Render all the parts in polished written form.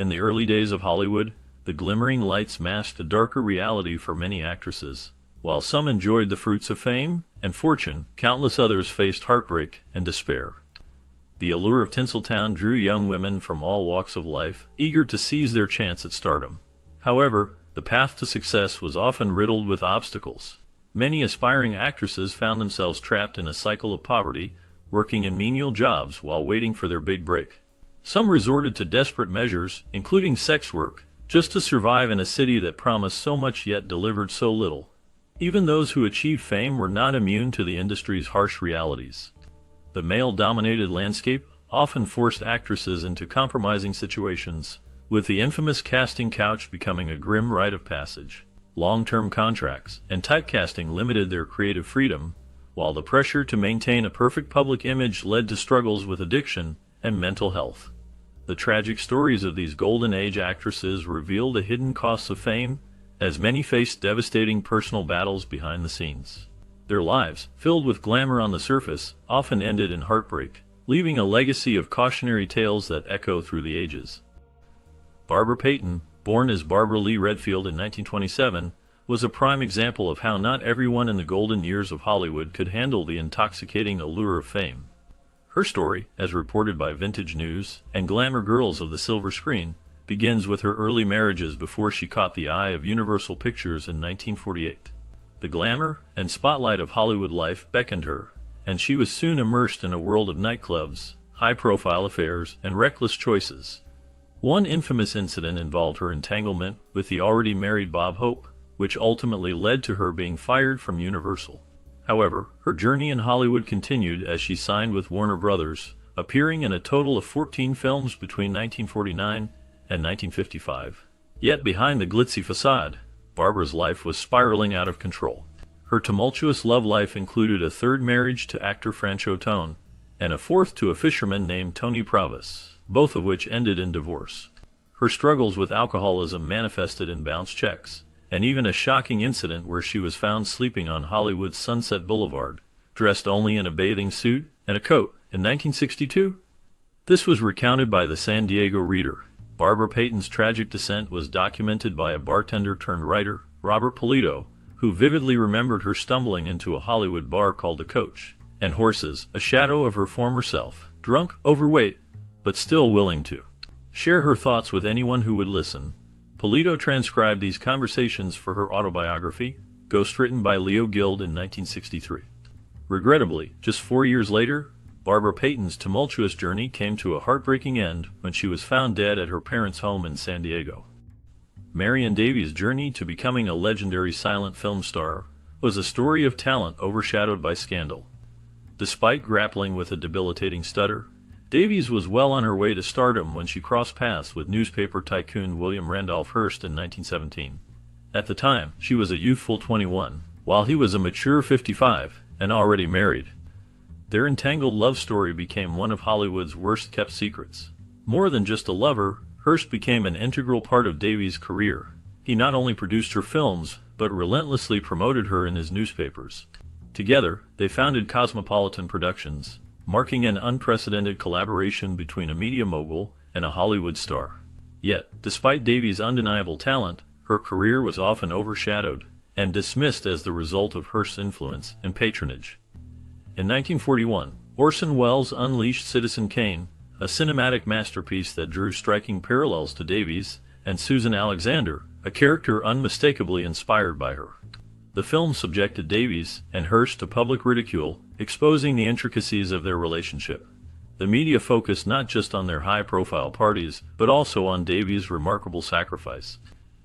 In the early days of Hollywood, the glimmering lights masked a darker reality for many actresses. While some enjoyed the fruits of fame and fortune, countless others faced heartbreak and despair. The allure of Tinseltown drew young women from all walks of life, eager to seize their chance at stardom. However, the path to success was often riddled with obstacles. Many aspiring actresses found themselves trapped in a cycle of poverty, working in menial jobs while waiting for their big break. Some resorted to desperate measures, including sex work, just to survive in a city that promised so much yet delivered so little. Even those who achieved fame were not immune to the industry's harsh realities. The male-dominated landscape often forced actresses into compromising situations, with the infamous casting couch becoming a grim rite of passage. Long-term contracts and typecasting limited their creative freedom, while the pressure to maintain a perfect public image led to struggles with addiction and mental health. The tragic stories of these golden age actresses reveal the hidden costs of fame, as many faced devastating personal battles behind the scenes. Their lives, filled with glamour on the surface, often ended in heartbreak, leaving a legacy of cautionary tales that echo through the ages. Barbara Payton, born as Barbara Lee Redfield in 1927, was a prime example of how not everyone in the golden years of Hollywood could handle the intoxicating allure of fame. Her story, as reported by Vintage News and Glamour Girls of the Silver Screen, begins with her early marriages before she caught the eye of Universal Pictures in 1948. The glamour and spotlight of Hollywood life beckoned her, and she was soon immersed in a world of nightclubs, high-profile affairs, and reckless choices. One infamous incident involved her entanglement with the already married Bob Hope, which ultimately led to her being fired from Universal. However, her journey in Hollywood continued as she signed with Warner Brothers, appearing in a total of 14 films between 1949 and 1955. Yet behind the glitzy facade, Barbara's life was spiraling out of control. Her tumultuous love life included a third marriage to actor Francho Tone, and a fourth to a fisherman named Tony Pravis, both of which ended in divorce. Her struggles with alcoholism manifested in bounced checks, and even a shocking incident where she was found sleeping on Hollywood's Sunset Boulevard, dressed only in a bathing suit and a coat, in 1962. This was recounted by the San Diego Reader. Barbara Payton's tragic descent was documented by a bartender-turned-writer, Robert Polito, who vividly remembered her stumbling into a Hollywood bar called The Coach, and horses, a shadow of her former self, drunk, overweight, but still willing to share her thoughts with anyone who would listen. Polito transcribed these conversations for her autobiography, ghostwritten by Leo Guild in 1963. Regrettably, just 4 years later, Barbara Payton's tumultuous journey came to a heartbreaking end when she was found dead at her parents' home in San Diego. Marion Davies' journey to becoming a legendary silent film star was a story of talent overshadowed by scandal. Despite grappling with a debilitating stutter, Davies was well on her way to stardom when she crossed paths with newspaper tycoon William Randolph Hearst in 1917. At the time, she was a youthful 21, while he was a mature 55 and already married. Their entangled love story became one of Hollywood's worst-kept secrets. More than just a lover, Hearst became an integral part of Davies' career. He not only produced her films, but relentlessly promoted her in his newspapers. Together, they founded Cosmopolitan Productions, marking an unprecedented collaboration between a media mogul and a Hollywood star. Yet, despite Davies' undeniable talent, her career was often overshadowed and dismissed as the result of Hearst's influence and patronage. In 1941, Orson Welles unleashed Citizen Kane, a cinematic masterpiece that drew striking parallels to Davies and Susan Alexander, a character unmistakably inspired by her. The film subjected Davies and Hearst to public ridicule, exposing the intricacies of their relationship. The media focused not just on their high-profile parties, but also on Davies' remarkable sacrifice.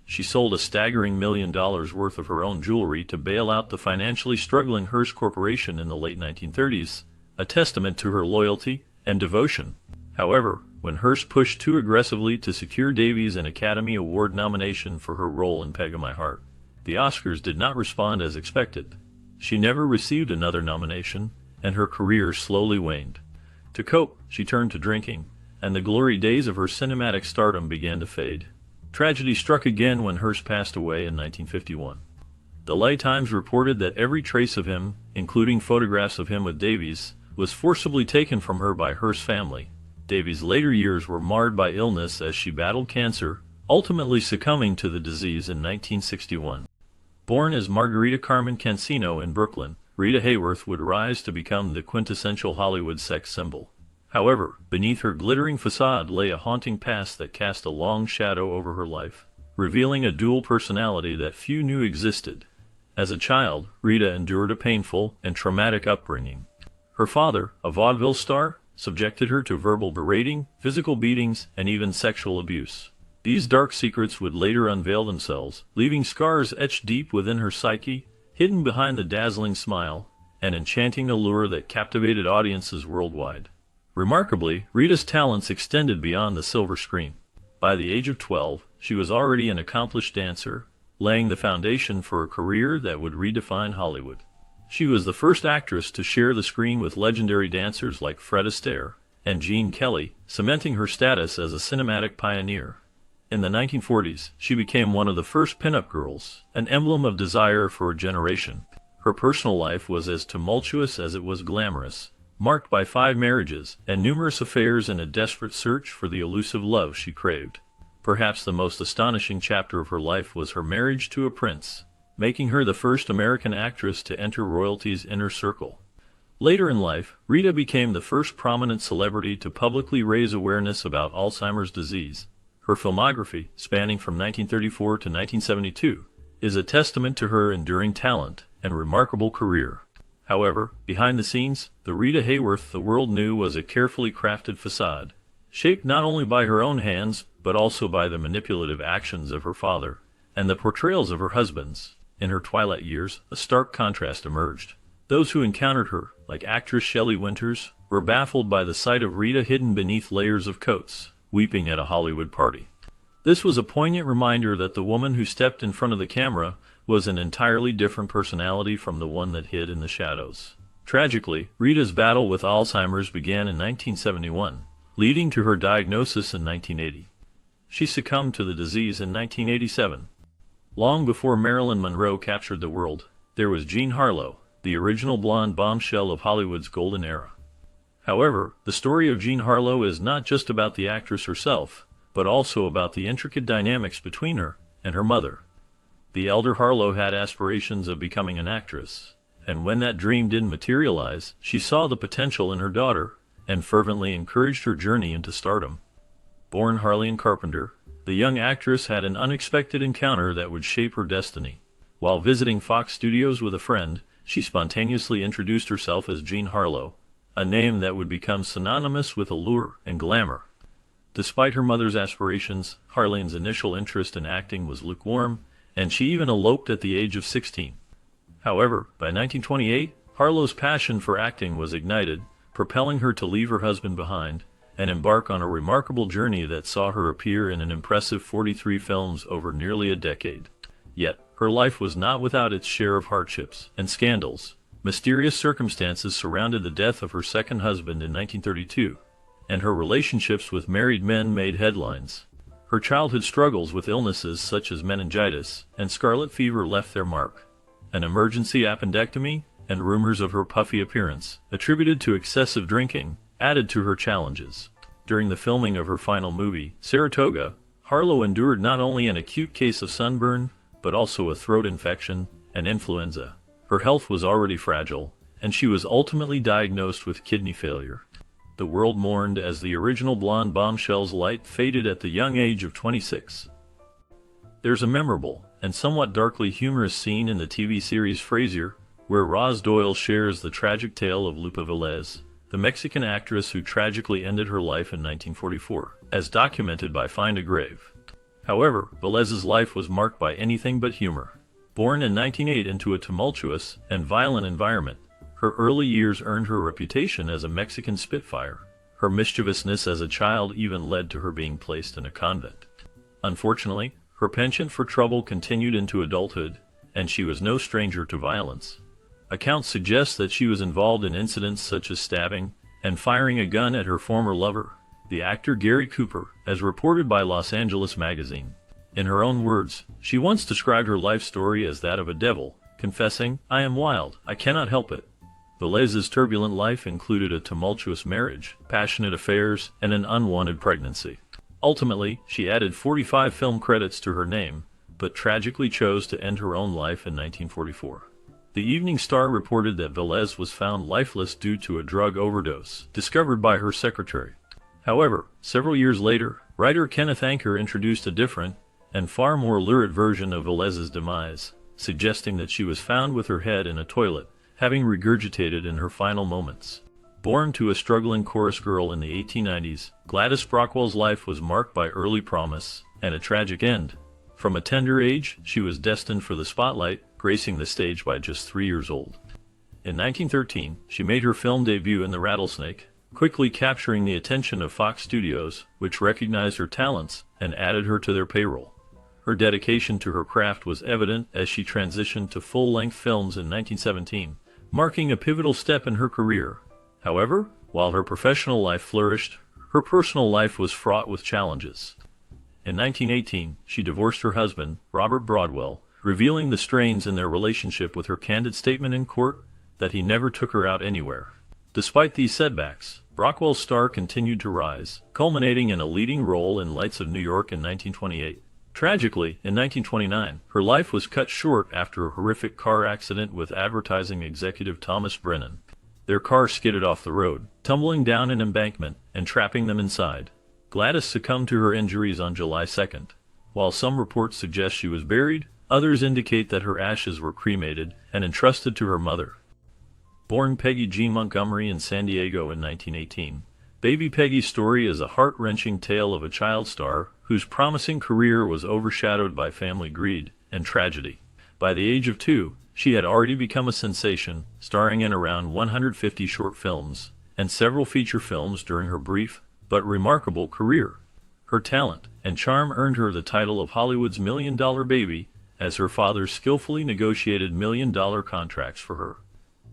She sold a staggering $1 million worth of her own jewelry to bail out the financially struggling Hearst Corporation in the late 1930s, a testament to her loyalty and devotion. However, when Hearst pushed too aggressively to secure Davies an Academy Award nomination for her role in Peg of My Heart, the Oscars did not respond as expected. She never received another nomination, and her career slowly waned. To cope, she turned to drinking, and the glory days of her cinematic stardom began to fade. Tragedy struck again when Hearst passed away in 1951. The LA Times reported that every trace of him, including photographs of him with Davies, was forcibly taken from her by Hearst's family. Davy's later years were marred by illness as she battled cancer, ultimately succumbing to the disease in 1961. Born as Margarita Carmen Cancino in Brooklyn, Rita Hayworth would rise to become the quintessential Hollywood sex symbol. However, beneath her glittering facade lay a haunting past that cast a long shadow over her life, revealing a dual personality that few knew existed. As a child, Rita endured a painful and traumatic upbringing. Her father, a vaudeville star, subjected her to verbal berating, physical beatings, and even sexual abuse. These dark secrets would later unveil themselves, leaving scars etched deep within her psyche, hidden behind the dazzling smile and enchanting allure that captivated audiences worldwide. Remarkably, Rita's talents extended beyond the silver screen. By the age of 12, she was already an accomplished dancer, laying the foundation for a career that would redefine Hollywood. She was the first actress to share the screen with legendary dancers like Fred Astaire and Gene Kelly, cementing her status as a cinematic pioneer. In the 1940s, she became one of the first pinup girls, an emblem of desire for a generation. Her personal life was as tumultuous as it was glamorous, marked by 5 marriages and numerous affairs in a desperate search for the elusive love she craved. Perhaps the most astonishing chapter of her life was her marriage to a prince, making her the first American actress to enter royalty's inner circle. Later in life, Rita became the first prominent celebrity to publicly raise awareness about Alzheimer's disease. Her filmography, spanning from 1934 to 1972, is a testament to her enduring talent and remarkable career. However, behind the scenes, the Rita Hayworth the world knew was a carefully crafted facade, shaped not only by her own hands, but also by the manipulative actions of her father and the portrayals of her husbands. In her twilight years, a stark contrast emerged. Those who encountered her, like actress Shelley Winters, were baffled by the sight of Rita hidden beneath layers of coats, weeping at a Hollywood party. This was a poignant reminder that the woman who stepped in front of the camera was an entirely different personality from the one that hid in the shadows. Tragically, Rita's battle with Alzheimer's began in 1971, leading to her diagnosis in 1980. She succumbed to the disease in 1987. Long before Marilyn Monroe captured the world, there was Jean Harlow, the original blonde bombshell of Hollywood's golden era. However, the story of Jean Harlow is not just about the actress herself, but also about the intricate dynamics between her and her mother. The elder Harlow had aspirations of becoming an actress, and when that dream didn't materialize, she saw the potential in her daughter and fervently encouraged her journey into stardom. Born Harlean Carpenter, the young actress had an unexpected encounter that would shape her destiny. While visiting Fox Studios with a friend, she spontaneously introduced herself as Jean Harlow, a name that would become synonymous with allure and glamour. Despite her mother's aspirations, Harlene's initial interest in acting was lukewarm, and she even eloped at the age of 16. However, by 1928, Harlow's passion for acting was ignited, propelling her to leave her husband behind and embark on a remarkable journey that saw her appear in an impressive 43 films over nearly a decade. Yet, her life was not without its share of hardships and scandals. Mysterious circumstances surrounded the death of her second husband in 1932, and her relationships with married men made headlines. Her childhood struggles with illnesses such as meningitis and scarlet fever left their mark. An emergency appendectomy and rumors of her puffy appearance, attributed to excessive drinking, added to her challenges. During the filming of her final movie, Saratoga, Harlow endured not only an acute case of sunburn, but also a throat infection and influenza. Her health was already fragile, and she was ultimately diagnosed with kidney failure. The world mourned as the original blonde bombshell's light faded at the young age of 26. There's a memorable and somewhat darkly humorous scene in the TV series Frasier, where Roz Doyle shares the tragic tale of Lupa Velez, the Mexican actress who tragically ended her life in 1944, as documented by Find a Grave. However, Velez's life was marked by anything but humor. Born in 1908 into a tumultuous and violent environment, her early years earned her a reputation as a Mexican Spitfire. Her mischievousness as a child even led to her being placed in a convent. Unfortunately, her penchant for trouble continued into adulthood, and she was no stranger to violence. Accounts suggest that she was involved in incidents such as stabbing and firing a gun at her former lover, the actor Gary Cooper, as reported by Los Angeles Magazine. In her own words, she once described her life story as that of a devil, confessing, "I am wild, I cannot help it." Velez's turbulent life included a tumultuous marriage, passionate affairs, and an unwanted pregnancy. Ultimately, she added 45 film credits to her name, but tragically chose to end her own life in 1944. The Evening Star reported that Velez was found lifeless due to a drug overdose, discovered by her secretary. However, several years later, writer Kenneth Anker introduced a different, and far more lurid version of Velez's demise, suggesting that she was found with her head in a toilet, having regurgitated in her final moments. Born to a struggling chorus girl in the 1890s, Gladys Brockwell's life was marked by early promise and a tragic end. From a tender age, she was destined for the spotlight, gracing the stage by just 3 years old. In 1913, she made her film debut in The Rattlesnake, quickly capturing the attention of Fox Studios, which recognized her talents and added her to their payroll. Her dedication to her craft was evident as she transitioned to full-length films in 1917, marking a pivotal step in her career. However, while her professional life flourished, her personal life was fraught with challenges. In 1918, she divorced her husband, Robert Broadwell, revealing the strains in their relationship with her candid statement in court that he never took her out anywhere. Despite these setbacks, Brockwell's star continued to rise, culminating in a leading role in Lights of New York in 1928. Tragically, in 1929, her life was cut short after a horrific car accident with advertising executive Thomas Brennan. Their car skidded off the road, tumbling down an embankment and trapping them inside. Gladys succumbed to her injuries on July 2nd. While some reports suggest she was buried, others indicate that her ashes were cremated and entrusted to her mother. Born Peggy G. Montgomery in San Diego in 1918, Baby Peggy's story is a heart-wrenching tale of a child star whose promising career was overshadowed by family greed and tragedy. By the age of 2, she had already become a sensation, starring in around 150 short films and several feature films during her brief but remarkable career. Her talent and charm earned her the title of Hollywood's million-dollar baby, as her father skillfully negotiated million-dollar contracts for her.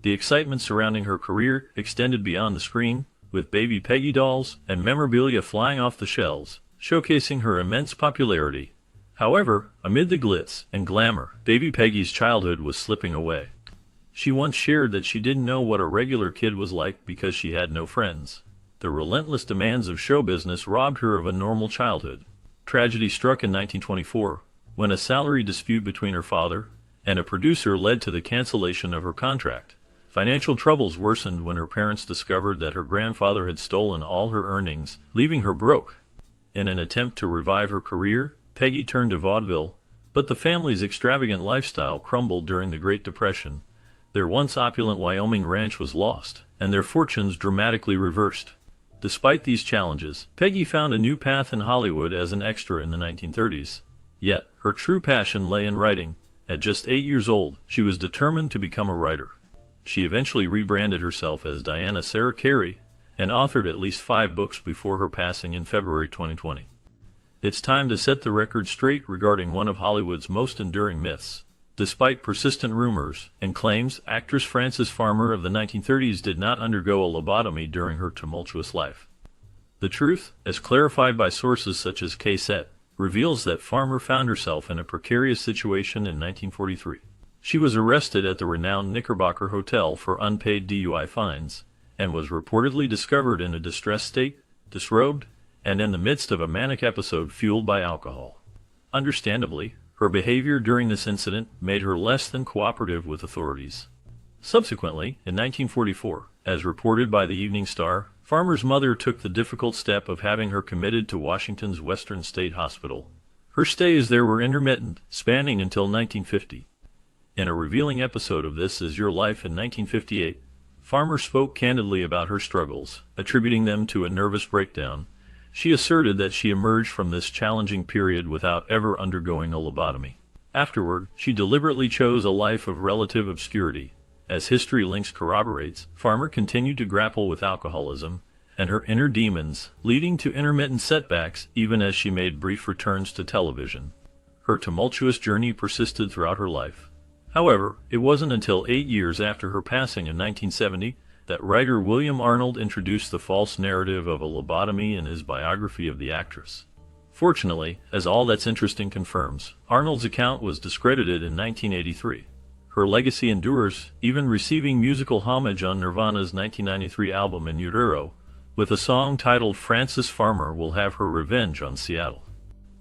The excitement surrounding her career extended beyond the screen, with Baby Peggy dolls and memorabilia flying off the shelves, showcasing her immense popularity. However, amid the glitz and glamour, Baby Peggy's childhood was slipping away. She once shared that she didn't know what a regular kid was like because she had no friends. The relentless demands of show business robbed her of a normal childhood. Tragedy struck in 1924, when a salary dispute between her father and a producer led to the cancellation of her contract. Financial troubles worsened when her parents discovered that her grandfather had stolen all her earnings, leaving her broke. In an attempt to revive her career, Peggy turned to vaudeville, but the family's extravagant lifestyle crumbled during the Great Depression. Their once opulent Wyoming ranch was lost, and their fortunes dramatically reversed. Despite these challenges, Peggy found a new path in Hollywood as an extra in the 1930s. Yet, her true passion lay in writing. At just 8 years old, she was determined to become a writer. She eventually rebranded herself as Diana Sarah Carey and authored at least 5 books before her passing in February 2020. It's time to set the record straight regarding one of Hollywood's most enduring myths. Despite persistent rumors and claims, actress Frances Farmer of the 1930s did not undergo a lobotomy during her tumultuous life. The truth, as clarified by sources such as KSET, reveals that Farmer found herself in a precarious situation in 1943. She was arrested at the renowned Knickerbocker Hotel for unpaid DUI fines, and was reportedly discovered in a distressed state, disrobed, and in the midst of a manic episode fueled by alcohol. Understandably, her behavior during this incident made her less than cooperative with authorities. Subsequently, in 1944, as reported by the Evening Star, Farmer's mother took the difficult step of having her committed to Washington's Western State Hospital. Her stays there were intermittent, spanning until 1950. In a revealing episode of This Is Your Life in 1958, Farmer spoke candidly about her struggles, attributing them to a nervous breakdown. She asserted that she emerged from this challenging period without ever undergoing a lobotomy. Afterward, she deliberately chose a life of relative obscurity. As History Links corroborates, Farmer continued to grapple with alcoholism and her inner demons, leading to intermittent setbacks even as she made brief returns to television. Her tumultuous journey persisted throughout her life. However, it wasn't until 8 years after her passing in 1970 that writer William Arnold introduced the false narrative of a lobotomy in his biography of the actress. Fortunately, as All That's Interesting confirms, Arnold's account was discredited in 1983. Her legacy endures, even receiving musical homage on Nirvana's 1993 album In Utero, with a song titled Frances Farmer Will Have Her Revenge on Seattle.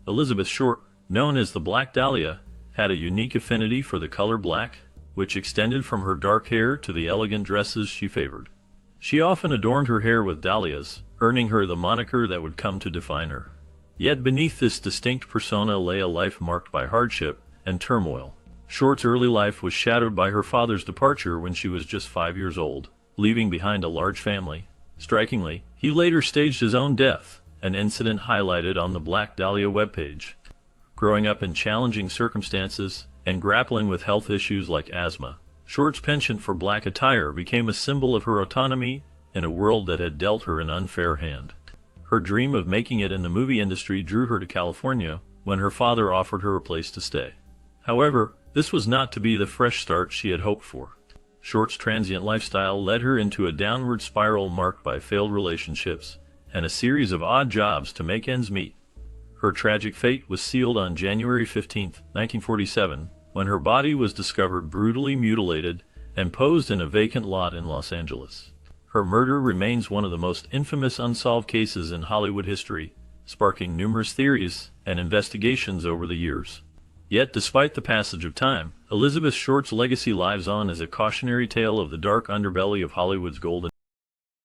Elizabeth Short, known as the Black Dahlia, had a unique affinity for the color black, which extended from her dark hair to the elegant dresses she favored. She often adorned her hair with dahlias, earning her the moniker that would come to define her. Yet beneath this distinct persona lay a life marked by hardship and turmoil. Short's early life was shadowed by her father's departure when she was just 5 years old, leaving behind a large family. Strikingly, he later staged his own death, an incident highlighted on the Black Dahlia webpage. Growing up in challenging circumstances and grappling with health issues like asthma, Short's penchant for black attire became a symbol of her autonomy in a world that had dealt her an unfair hand. Her dream of making it in the movie industry drew her to California when her father offered her a place to stay. However, this was not to be the fresh start she had hoped for. Short's transient lifestyle led her into a downward spiral marked by failed relationships and a series of odd jobs to make ends meet. Her tragic fate was sealed on January 15, 1947, when her body was discovered brutally mutilated and posed in a vacant lot in Los Angeles. Her murder remains one of the most infamous unsolved cases in Hollywood history, sparking numerous theories and investigations over the years. Yet, despite the passage of time, Elizabeth Short's legacy lives on as a cautionary tale of the dark underbelly of Hollywood's golden